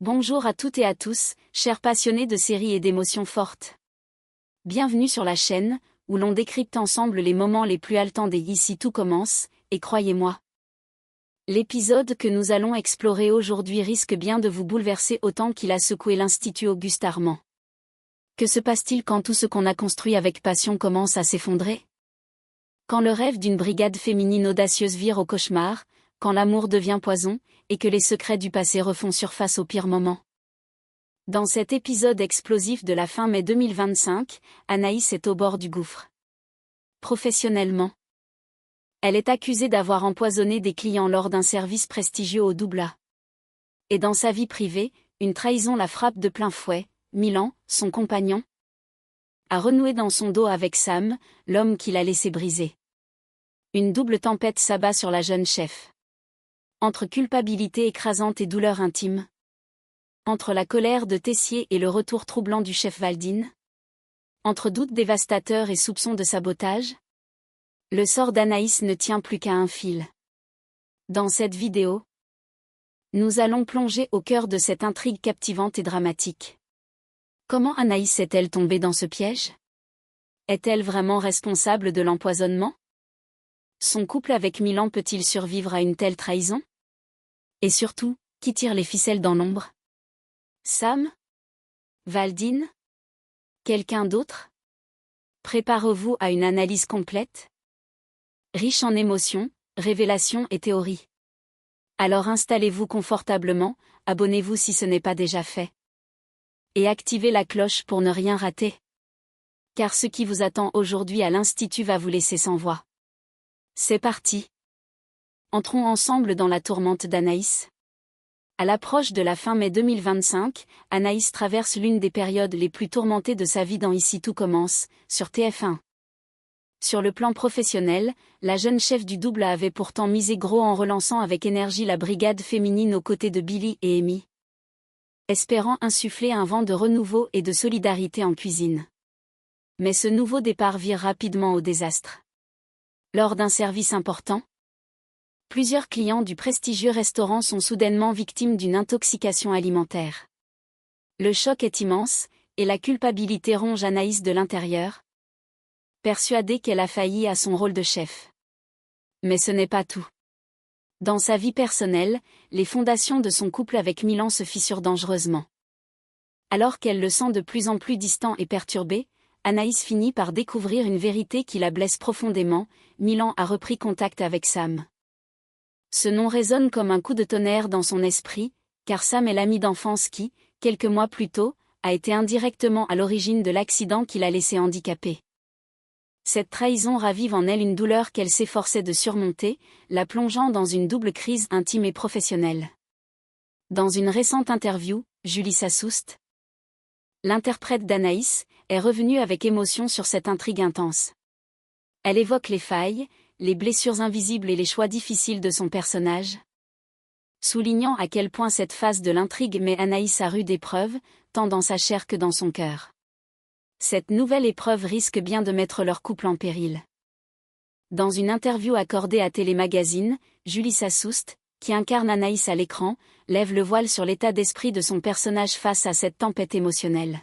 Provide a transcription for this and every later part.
Bonjour à toutes et à tous, chers passionnés de séries et d'émotions fortes. Bienvenue sur la chaîne, où l'on décrypte ensemble les moments les plus haletants des Ici tout commence, et croyez-moi. L'épisode que nous allons explorer aujourd'hui risque bien de vous bouleverser autant qu'il a secoué l'Institut Auguste Armand. Que se passe-t-il quand tout ce qu'on a construit avec passion commence à s'effondrer? Quand le rêve d'une brigade féminine audacieuse vire au cauchemar, quand l'amour devient poison, et que les secrets du passé refont surface au pire moment. Dans cet épisode explosif de la fin mai 2025, Anaïs est au bord du gouffre. Professionnellement, elle est accusée d'avoir empoisonné des clients lors d'un service prestigieux au Doubla. Et dans sa vie privée, une trahison la frappe de plein fouet. Milan, son compagnon, a renoué dans son dos avec Sam, l'homme qui l'a laissé briser. Une double tempête s'abat sur la jeune chef. Entre culpabilité écrasante et douleur intime. Entre la colère de Tessier et le retour troublant du chef Valdine. Entre doutes dévastateurs et soupçons de sabotage. Le sort d'Anaïs ne tient plus qu'à un fil. Dans cette vidéo, nous allons plonger au cœur de cette intrigue captivante et dramatique. Comment Anaïs est-elle tombée dans ce piège? Est-elle vraiment responsable de l'empoisonnement? Son couple avec Milan peut-il survivre à une telle trahison? Et surtout, qui tire les ficelles dans l'ombre? Sam? Valdine? Quelqu'un d'autre? Préparez-vous à une analyse complète, riche en émotions, révélations et théories. Alors installez-vous confortablement, abonnez-vous si ce n'est pas déjà fait. Et activez la cloche pour ne rien rater. Car ce qui vous attend aujourd'hui à l'Institut va vous laisser sans voix. C'est parti. Entrons ensemble dans la tourmente d'Anaïs. À l'approche de la fin mai 2025, Anaïs traverse l'une des périodes les plus tourmentées de sa vie dans Ici tout commence, sur TF1. Sur le plan professionnel, la jeune chef du Doubla avait pourtant misé gros en relançant avec énergie la brigade féminine aux côtés de Billy et Amy, espérant insuffler un vent de renouveau et de solidarité en cuisine. Mais ce nouveau départ vire rapidement au désastre. Lors d'un service important, plusieurs clients du prestigieux restaurant sont soudainement victimes d'une intoxication alimentaire. Le choc est immense, et la culpabilité ronge Anaïs de l'intérieur, persuadée qu'elle a failli à son rôle de chef. Mais ce n'est pas tout. Dans sa vie personnelle, les fondations de son couple avec Milan se fissurent dangereusement. Alors qu'elle le sent de plus en plus distant et perturbé, Anaïs finit par découvrir une vérité qui la blesse profondément. Milan a repris contact avec Sam. Ce nom résonne comme un coup de tonnerre dans son esprit, car Sam est l'ami d'enfance qui, quelques mois plus tôt, a été indirectement à l'origine de l'accident qui l'a laissé handicapée. Cette trahison ravive en elle une douleur qu'elle s'efforçait de surmonter, la plongeant dans une double crise intime et professionnelle. Dans une récente interview, Julie Sassoust, l'interprète d'Anaïs, est revenue avec émotion sur cette intrigue intense. Elle évoque les failles, les blessures invisibles et les choix difficiles de son personnage, soulignant à quel point cette phase de l'intrigue met Anaïs à rude épreuve, tant dans sa chair que dans son cœur. Cette nouvelle épreuve risque bien de mettre leur couple en péril. Dans une interview accordée à Télémagazine, Julie Sassoust, qui incarne Anaïs à l'écran, lève le voile sur l'état d'esprit de son personnage face à cette tempête émotionnelle.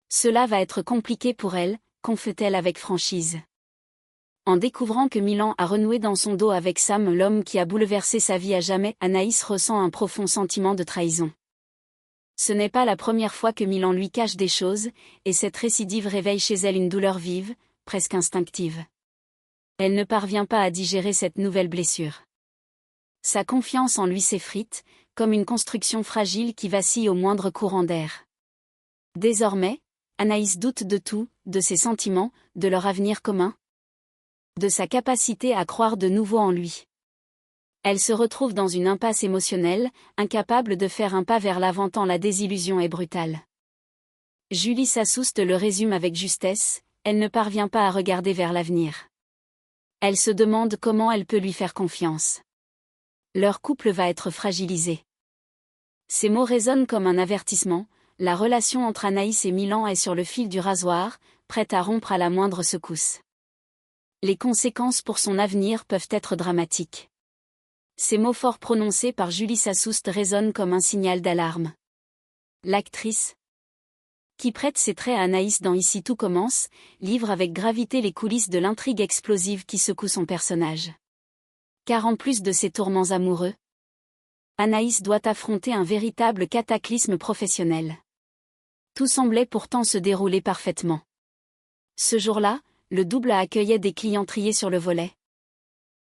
Cela va être compliqué pour elle, confie-t-elle avec franchise. En découvrant que Milan a renoué dans son dos avec Sam, l'homme qui a bouleversé sa vie à jamais, Anaïs ressent un profond sentiment de trahison. Ce n'est pas la première fois que Milan lui cache des choses, et cette récidive réveille chez elle une douleur vive, presque instinctive. Elle ne parvient pas à digérer cette nouvelle blessure. Sa confiance en lui s'effrite, comme une construction fragile qui vacille au moindre courant d'air. Désormais, Anaïs doute de tout, de ses sentiments, de leur avenir commun, de sa capacité à croire de nouveau en lui. Elle se retrouve dans une impasse émotionnelle, incapable de faire un pas vers l'avant tant la désillusion est brutale. Julie Sassoust le résume avec justesse, elle ne parvient pas à regarder vers l'avenir. Elle se demande comment elle peut lui faire confiance. Leur couple va être fragilisé. Ces mots résonnent comme un avertissement, la relation entre Anaïs et Milan est sur le fil du rasoir, prête à rompre à la moindre secousse. Les conséquences pour son avenir peuvent être dramatiques. Ces mots forts prononcés par Julie Sassoust résonnent comme un signal d'alarme. L'actrice, qui prête ses traits à Anaïs dans Ici tout commence, livre avec gravité les coulisses de l'intrigue explosive qui secoue son personnage. Car en plus de ses tourments amoureux, Anaïs doit affronter un véritable cataclysme professionnel. Tout semblait pourtant se dérouler parfaitement. Ce jour-là, le double accueillait des clients triés sur le volet,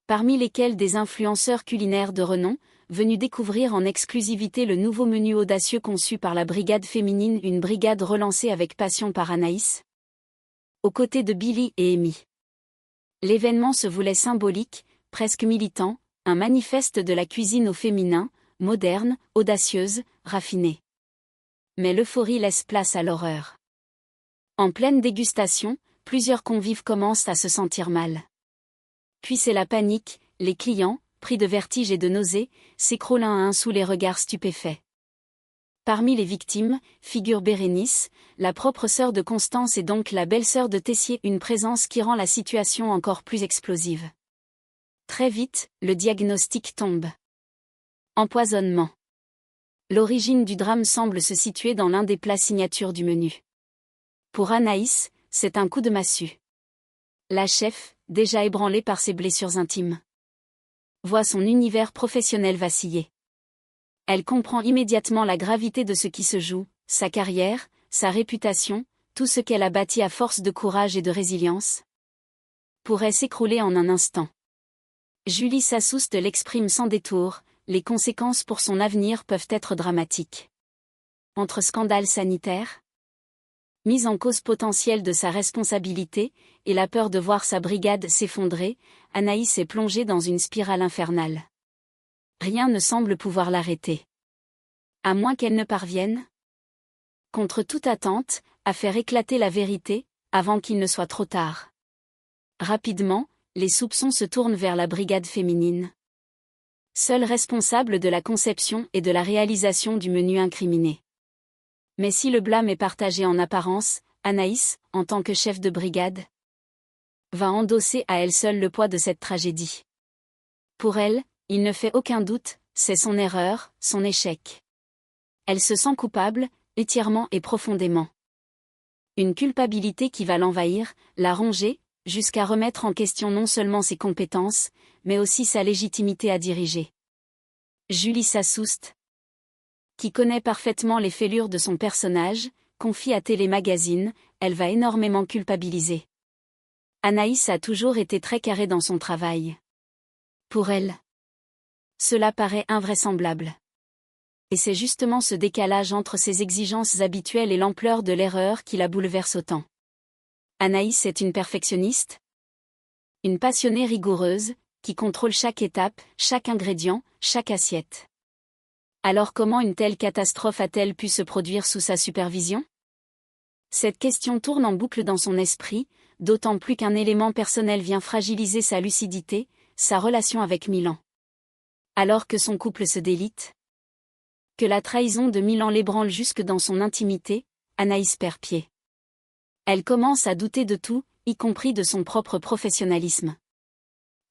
parmi lesquels des influenceurs culinaires de renom, venus découvrir en exclusivité le nouveau menu audacieux conçu par la brigade féminine, une brigade relancée avec passion par Anaïs, aux côtés de Billy et Amy. L'événement se voulait symbolique, presque militant, un manifeste de la cuisine au féminin, moderne, audacieuse, raffinée. Mais l'euphorie laisse place à l'horreur. En pleine dégustation, plusieurs convives commencent à se sentir mal. Puis c'est la panique, les clients, pris de vertige et de nausées, s'écroulent un à un sous les regards stupéfaits. Parmi les victimes, figure Bérénice, la propre sœur de Constance et donc la belle-sœur de Tessier, une présence qui rend la situation encore plus explosive. Très vite, le diagnostic tombe. Empoisonnement. L'origine du drame semble se situer dans l'un des plats signatures du menu. Pour Anaïs, c'est un coup de massue. La chef, déjà ébranlée par ses blessures intimes, voit son univers professionnel vaciller. Elle comprend immédiatement la gravité de ce qui se joue, sa carrière, sa réputation, tout ce qu'elle a bâti à force de courage et de résilience, pourrait s'écrouler en un instant. Julie Sassoust l'exprime sans détour, les conséquences pour son avenir peuvent être dramatiques. Entre scandales sanitaires, mise en cause potentielle de sa responsabilité, et la peur de voir sa brigade s'effondrer, Anaïs est plongée dans une spirale infernale. Rien ne semble pouvoir l'arrêter. À moins qu'elle ne parvienne, contre toute attente, à faire éclater la vérité, avant qu'il ne soit trop tard. Rapidement, les soupçons se tournent vers la brigade féminine, seule responsable de la conception et de la réalisation du menu incriminé. Mais si le blâme est partagé en apparence, Anaïs, en tant que chef de brigade, va endosser à elle seule le poids de cette tragédie. Pour elle, il ne fait aucun doute, c'est son erreur, son échec. Elle se sent coupable, entièrement et profondément. Une culpabilité qui va l'envahir, la ronger, jusqu'à remettre en question non seulement ses compétences, mais aussi sa légitimité à diriger. Julie Sassoust, qui connaît parfaitement les fêlures de son personnage, confie à Télémagazine, elle va énormément culpabiliser. Anaïs a toujours été très carrée dans son travail. Pour elle, cela paraît invraisemblable. Et c'est justement ce décalage entre ses exigences habituelles et l'ampleur de l'erreur qui la bouleverse autant. Anaïs est une perfectionniste, une passionnée rigoureuse, qui contrôle chaque étape, chaque ingrédient, chaque assiette. Alors comment une telle catastrophe a-t-elle pu se produire sous sa supervision? Cette question tourne en boucle dans son esprit, d'autant plus qu'un élément personnel vient fragiliser sa lucidité, sa relation avec Milan. Alors que son couple se délite, que la trahison de Milan l'ébranle jusque dans son intimité, Anaïs perd pied. Elle commence à douter de tout, y compris de son propre professionnalisme.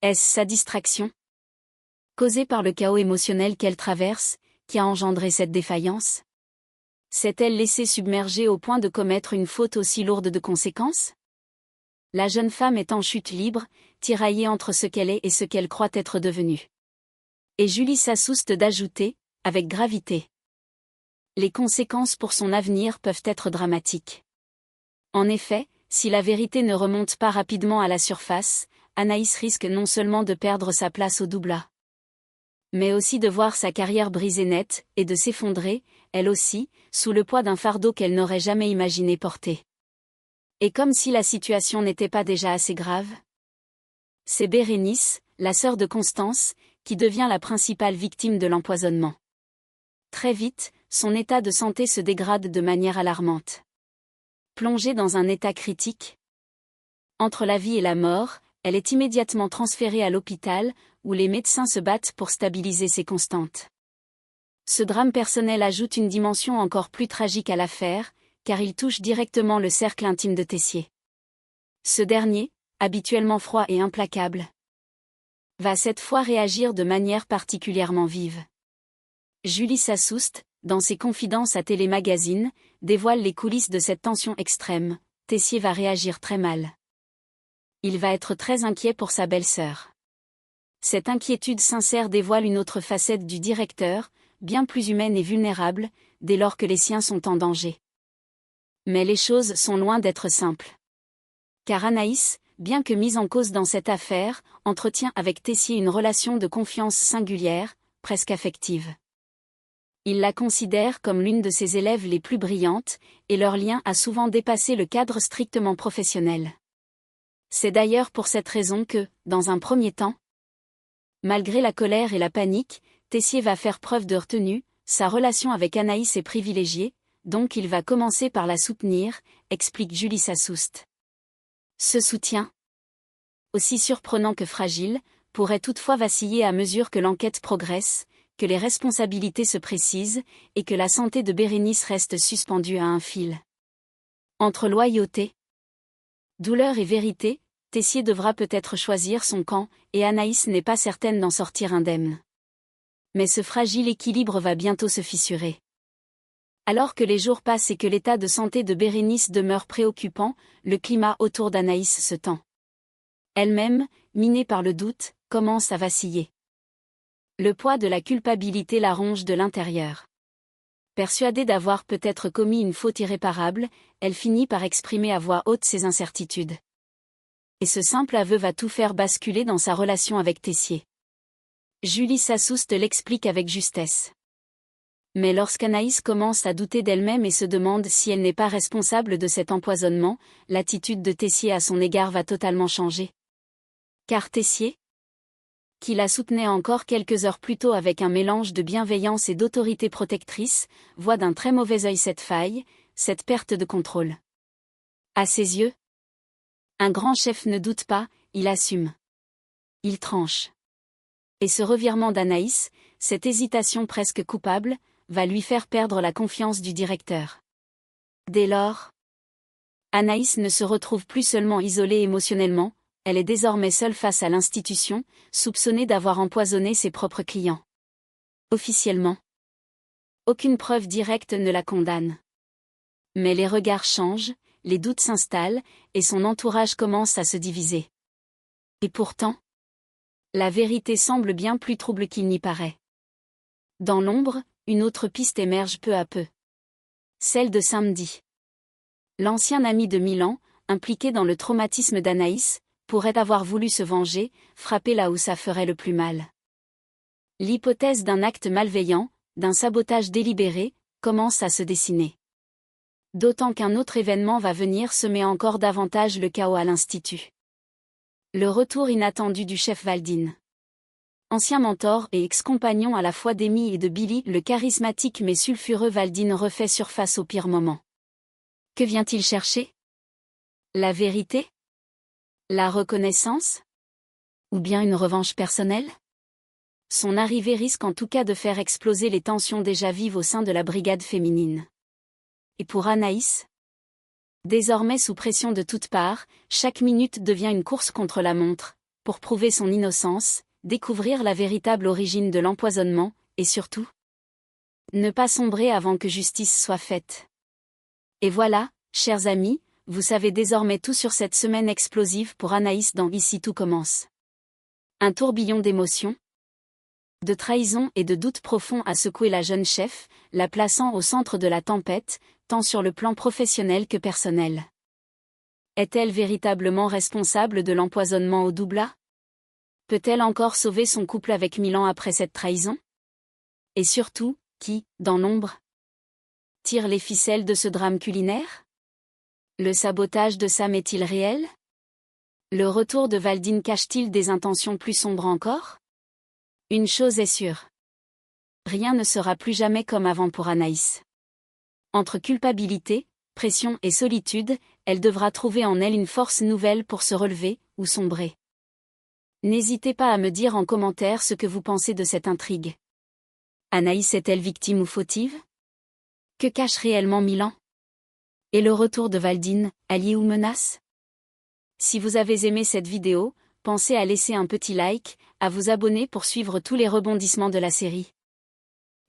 Est-ce sa distraction, causée par le chaos émotionnel qu'elle traverse, qui a engendré cette défaillance? S'est-elle laissée submerger au point de commettre une faute aussi lourde de conséquences? La jeune femme est en chute libre, tiraillée entre ce qu'elle est et ce qu'elle croit être devenue. Et Julie Sassoust d'ajouter, avec gravité, les conséquences pour son avenir peuvent être dramatiques. En effet, si la vérité ne remonte pas rapidement à la surface, Anaïs risque non seulement de perdre sa place au doubla, mais aussi de voir sa carrière brisée nette, et de s'effondrer, elle aussi, sous le poids d'un fardeau qu'elle n'aurait jamais imaginé porter. Et comme si la situation n'était pas déjà assez grave, c'est Bérénice, la sœur de Constance, qui devient la principale victime de l'empoisonnement. Très vite, son état de santé se dégrade de manière alarmante. Plongée dans un état critique, entre la vie et la mort, elle est immédiatement transférée à l'hôpital, où les médecins se battent pour stabiliser ses constantes. Ce drame personnel ajoute une dimension encore plus tragique à l'affaire, car il touche directement le cercle intime de Tessier. Ce dernier, habituellement froid et implacable, va cette fois réagir de manière particulièrement vive. Julie Sassoust, dans ses confidences à Télémagazine, dévoile les coulisses de cette tension extrême. Tessier va réagir très mal. Il va être très inquiet pour sa belle-sœur. Cette inquiétude sincère dévoile une autre facette du directeur, bien plus humaine et vulnérable, dès lors que les siens sont en danger. Mais les choses sont loin d'être simples. Car Anaïs, bien que mise en cause dans cette affaire, entretient avec Tessier une relation de confiance singulière, presque affective. Il la considère comme l'une de ses élèves les plus brillantes, et leur lien a souvent dépassé le cadre strictement professionnel. C'est d'ailleurs pour cette raison que, dans un premier temps, malgré la colère et la panique, Tessier va faire preuve de retenue, sa relation avec Anaïs est privilégiée, donc il va commencer par la soutenir, explique Julie Sassoust. Ce soutien, aussi surprenant que fragile, pourrait toutefois vaciller à mesure que l'enquête progresse, que les responsabilités se précisent, et que la santé de Bérénice reste suspendue à un fil. Entre loyauté, douleur et vérité, Tessier devra peut-être choisir son camp, et Anaïs n'est pas certaine d'en sortir indemne. Mais ce fragile équilibre va bientôt se fissurer. Alors que les jours passent et que l'état de santé de Bérénice demeure préoccupant, le climat autour d'Anaïs se tend. Elle-même, minée par le doute, commence à vaciller. Le poids de la culpabilité la ronge de l'intérieur. Persuadée d'avoir peut-être commis une faute irréparable, elle finit par exprimer à voix haute ses incertitudes. Et ce simple aveu va tout faire basculer dans sa relation avec Tessier. Julie Sassoust l'explique avec justesse. Mais lorsqu'Anaïs commence à douter d'elle-même et se demande si elle n'est pas responsable de cet empoisonnement, l'attitude de Tessier à son égard va totalement changer. Car Tessier, qui la soutenait encore quelques heures plus tôt avec un mélange de bienveillance et d'autorité protectrice, voit d'un très mauvais œil cette faille, cette perte de contrôle. À ses yeux, un grand chef ne doute pas, il assume. Il tranche. Et ce revirement d'Anaïs, cette hésitation presque coupable, va lui faire perdre la confiance du directeur. Dès lors, Anaïs ne se retrouve plus seulement isolée émotionnellement, elle est désormais seule face à l'institution, soupçonnée d'avoir empoisonné ses propres clients. Officiellement, aucune preuve directe ne la condamne. Mais les regards changent, les doutes s'installent, et son entourage commence à se diviser. Et pourtant, la vérité semble bien plus trouble qu'il n'y paraît. Dans l'ombre, une autre piste émerge peu à peu. Celle de Samedi. L'ancien ami de Milan, impliqué dans le traumatisme d'Anaïs, pourrait avoir voulu se venger, frapper là où ça ferait le plus mal. L'hypothèse d'un acte malveillant, d'un sabotage délibéré, commence à se dessiner. D'autant qu'un autre événement va venir semer encore davantage le chaos à l'Institut. Le retour inattendu du chef Valdine. Ancien mentor et ex-compagnon à la fois d'Amy et de Billy, le charismatique mais sulfureux Valdine refait surface au pire moment. Que vient-il chercher? La vérité? La reconnaissance? Ou bien une revanche personnelle? Son arrivée risque en tout cas de faire exploser les tensions déjà vives au sein de la brigade féminine. Et pour Anaïs? Désormais sous pression de toutes parts, chaque minute devient une course contre la montre, pour prouver son innocence, découvrir la véritable origine de l'empoisonnement, et surtout, ne pas sombrer avant que justice soit faite. Et voilà, chers amis, vous savez désormais tout sur cette semaine explosive pour Anaïs dans Ici tout commence. Un tourbillon d'émotions, de trahison et de doutes profonds a secoué la jeune chef, la plaçant au centre de la tempête, tant sur le plan professionnel que personnel. Est-elle véritablement responsable de l'empoisonnement au doubla? Peut-elle encore sauver son couple avec Milan après cette trahison? Et surtout, qui, dans l'ombre, tire les ficelles de ce drame culinaire? Le sabotage de Sam est-il réel? Le retour de Valdine cache-t-il des intentions plus sombres encore? Une chose est sûre. Rien ne sera plus jamais comme avant pour Anaïs. Entre culpabilité, pression et solitude, elle devra trouver en elle une force nouvelle pour se relever, ou sombrer. N'hésitez pas à me dire en commentaire ce que vous pensez de cette intrigue. Anaïs est-elle victime ou fautive? Que cache réellement Milan? Et le retour de Valdine, allié ou menace? Si vous avez aimé cette vidéo, pensez à laisser un petit like, à vous abonner pour suivre tous les rebondissements de la série.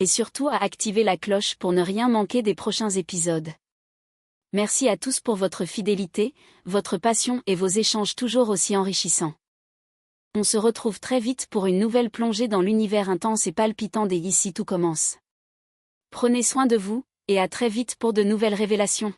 Et surtout à activer la cloche pour ne rien manquer des prochains épisodes. Merci à tous pour votre fidélité, votre passion et vos échanges toujours aussi enrichissants. On se retrouve très vite pour une nouvelle plongée dans l'univers intense et palpitant des Ici tout commence. Prenez soin de vous, et à très vite pour de nouvelles révélations.